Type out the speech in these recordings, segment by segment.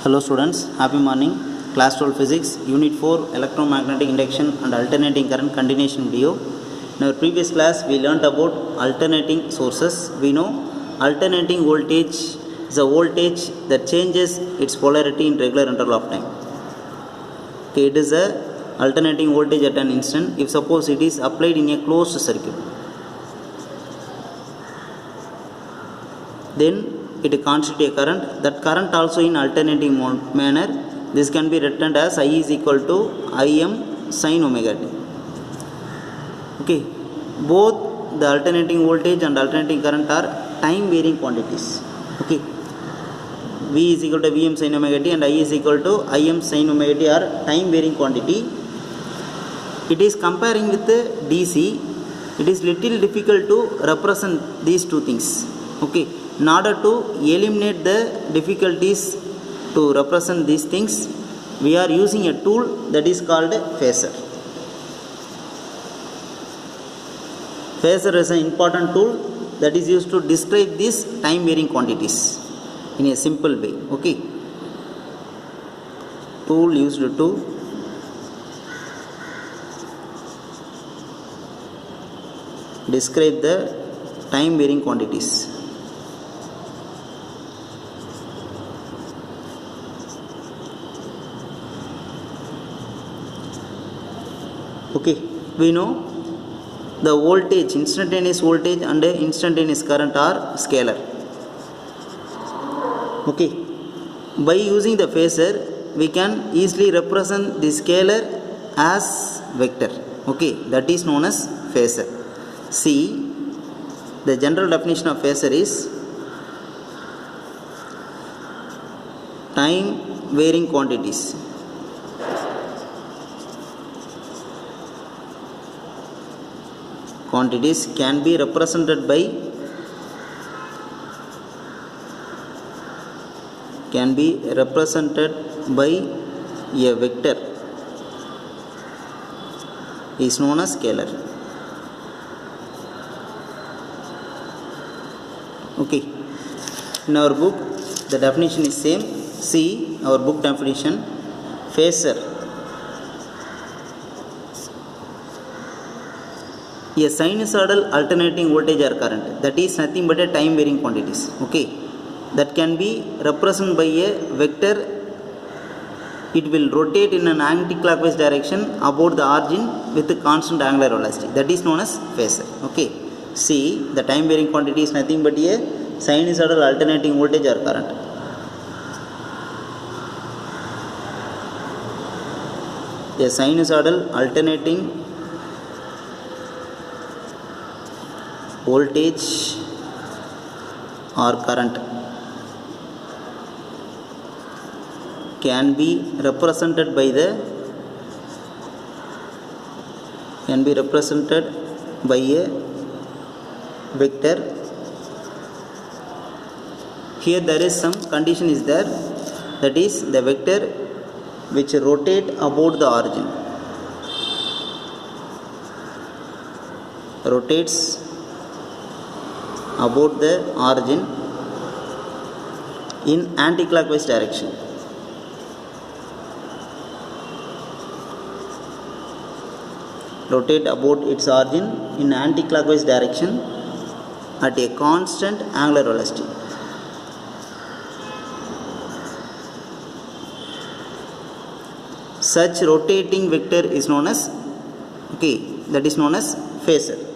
Hello students, happy morning. Class 12 Physics, Unit 4 Electromagnetic Induction and Alternating Current continuation video. In our previous class, we learnt about alternating sources. We know alternating voltage is a voltage that changes its polarity in regular interval of time. Okay, it is a alternating voltage at an instant if suppose it is applied in a closed circuit. Then it constitutes a current. That current also in alternating manner. This can be written as I is equal to Im sin omega t. Okay, both the alternating voltage and alternating current are time varying quantities. Okay, V is equal to Vm sin omega t and I is equal to Im sin omega t are time varying quantity. It is comparing with the DC. It is little difficult to represent these two things. Okay, in order to eliminate the difficulties to represent these things, we are using a tool that is called phasor. Phasor is an important tool that is used to describe these time varying quantities in a simple way. Okay, tool used to describe the time varying quantities. Okay, we know the voltage, instantaneous voltage and instantaneous current are scalar. Okay, by using the phasor, we can easily represent the scalar as vector. Okay, that is known as phasor. See, the general definition of phasor is time varying quantities. Quantities can be represented by a vector is known as scalar. Okay, in our book the definition is same. See our book definition. Phasor, a sinusoidal alternating voltage or current, that is nothing but a time varying quantities. Okay, that can be represented by a vector. It will rotate in an anti-clockwise direction about the origin with a constant angular velocity. That is known as phasor. Okay, see, the time varying quantity is nothing but a sinusoidal alternating voltage or current. A sinusoidal alternating voltage or current can be represented by a vector. Here there is some condition is there, that is the vector which rotate about the origin, rotates about the origin in anti-clockwise direction. Rotate about its origin in anti-clockwise direction at a constant angular velocity. Such rotating vector is known as, that is known as phasor.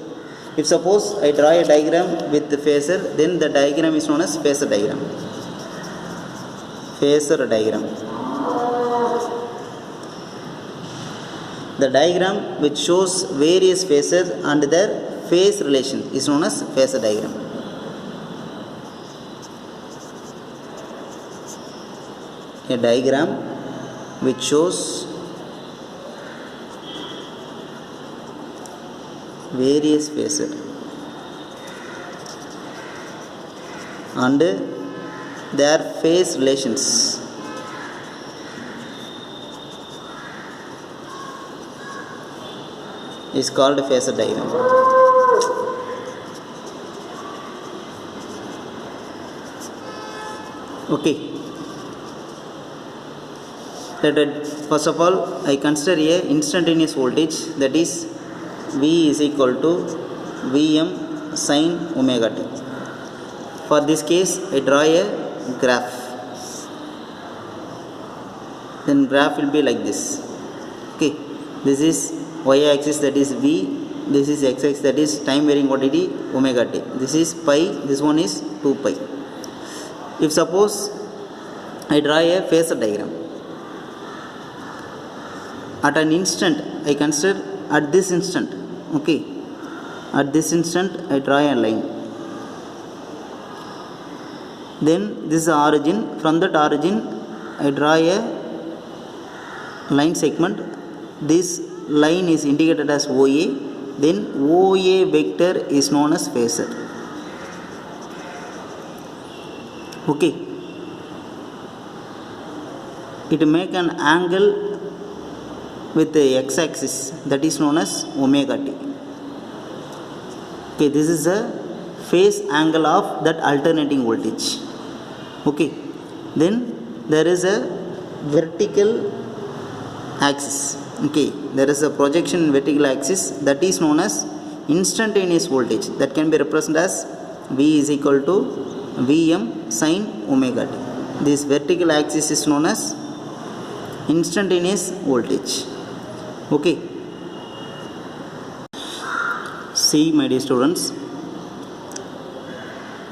If suppose I draw a diagram with the phasor, then the diagram is known as phasor diagram. Phasor diagram. The diagram which shows various phases and their phase relation is known as phasor diagram. A diagram which shows various phases and their phase relations is called phasor diagram. Okay, First of all, I consider a instantaneous voltage, that is V is equal to Vm sin omega t. For this case, I draw a graph. Then graph will be like this. Okay, this is y-axis, that is V. This is x-axis, that is time varying quantity omega t. This is pi. This one is 2 pi. If suppose I draw a phasor diagram, at an instant I consider at this instant. Okay, at this instant I draw a line. Then this is the origin. From that origin I draw a line segment. This line is indicated as OA. Then OA vector is known as phasor. Okay, it make an angle with the x-axis, that is known as omega t. Okay, this is the phase angle of that alternating voltage. Okay, then there is a vertical axis. Okay, there is a projection in vertical axis, that is known as instantaneous voltage, that can be represented as V is equal to Vm sin omega t. This vertical axis is known as instantaneous voltage. Okay, see my dear students,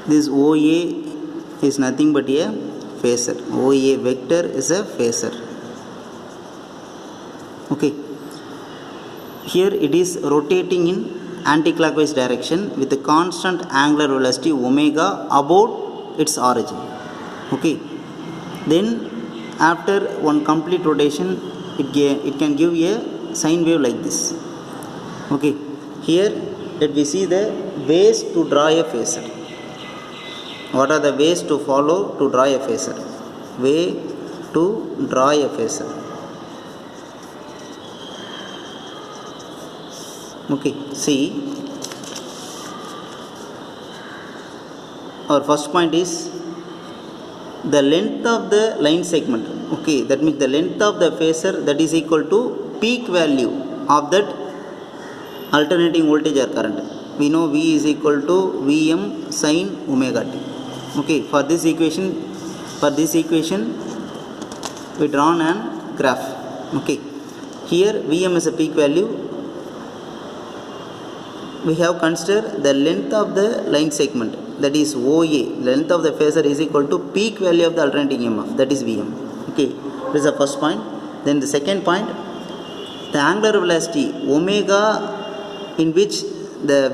this OA is nothing but a phasor. OA vector is a phasor. Okay, here it is rotating in anticlockwise direction with a constant angular velocity omega about its origin. Okay, then after one complete rotation, it can give a sine wave like this. Okay, here let we see the ways to draw a phasor. What are the ways to follow to draw a phasor? Way to draw a phasor. Okay, see, our first point is the length of the line segment. Okay, that means the length of the phasor, that is equal to peak value of that alternating voltage or current. We know V is equal to Vm sin omega t. Okay, for this equation we drawn an graph. Okay, here Vm is a peak value. We have considered the length of the line segment, that is OA. Length of the phasor is equal to peak value of the alternating EMF, that is Vm. Okay, this is the first point. Then the second point, the angular velocity omega in which the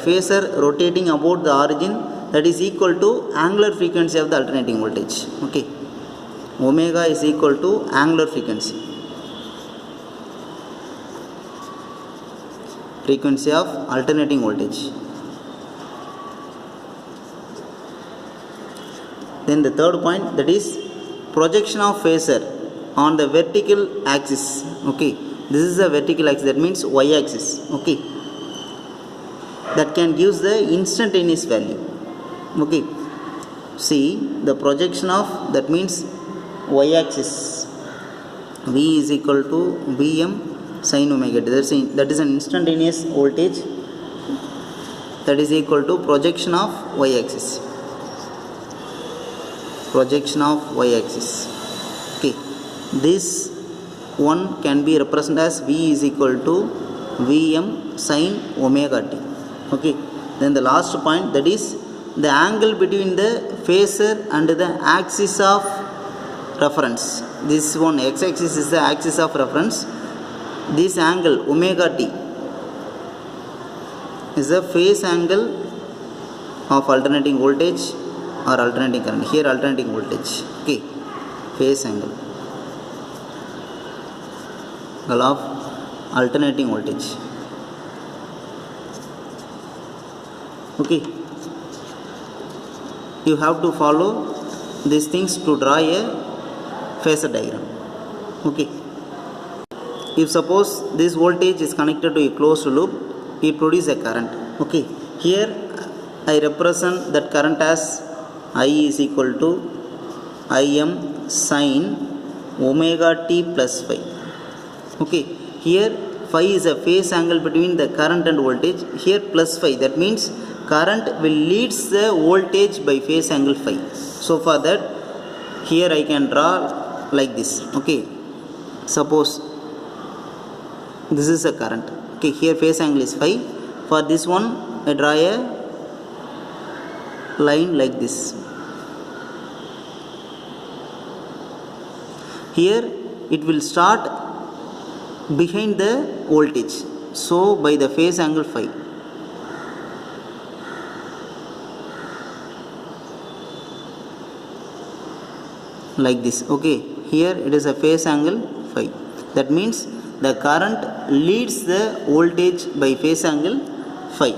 phasor rotating about the origin, that is equal to angular frequency of the alternating voltage. Okay, omega is equal to angular frequency of alternating voltage. Then the third point, that is projection of phasor on the vertical axis. Okay, this is a vertical axis, that means y-axis. Okay, that can give the instantaneous value. Okay, see the projection of, that means y-axis, V is equal to Vm sin omega t. That is an instantaneous voltage, that is equal to projection of y-axis. Projection of y-axis. Okay, this one can be represented as V is equal to Vm sin omega t. Okay, then the last point, that is the angle between the phasor and the axis of reference. This one, x-axis is the axis of reference. This angle omega t is the phase angle of alternating voltage or alternating current. Here alternating voltage. Okay, phase angle of alternating voltage. Okay, you have to follow these things to draw a phasor diagram. Okay, if suppose this voltage is connected to a closed loop, it produces a current. Okay, here I represent that current as I is equal to Im sin omega t plus phi. Okay, here phi is a phase angle between the current and voltage. Here plus phi, that means current will leads the voltage by phase angle phi. So for that, here I can draw like this. Okay, suppose this is a current. Okay, here phase angle is phi. For this one, I draw a line like this. Here it will start behind the voltage, so by the phase angle phi. Like this. Okay, here it is a phase angle phi. That means the current leads the voltage by phase angle phi.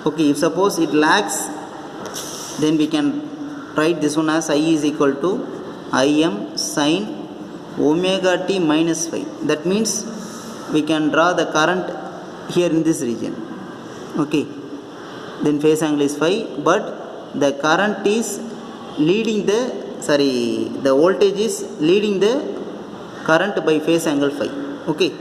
Okay, if suppose it lags, then we can write this one as I is equal to Im sin omega t minus phi. That means we can draw the current here in this region. Okay, then phase angle is phi, but the current is leading the voltage is leading the current by phase angle phi. Okay,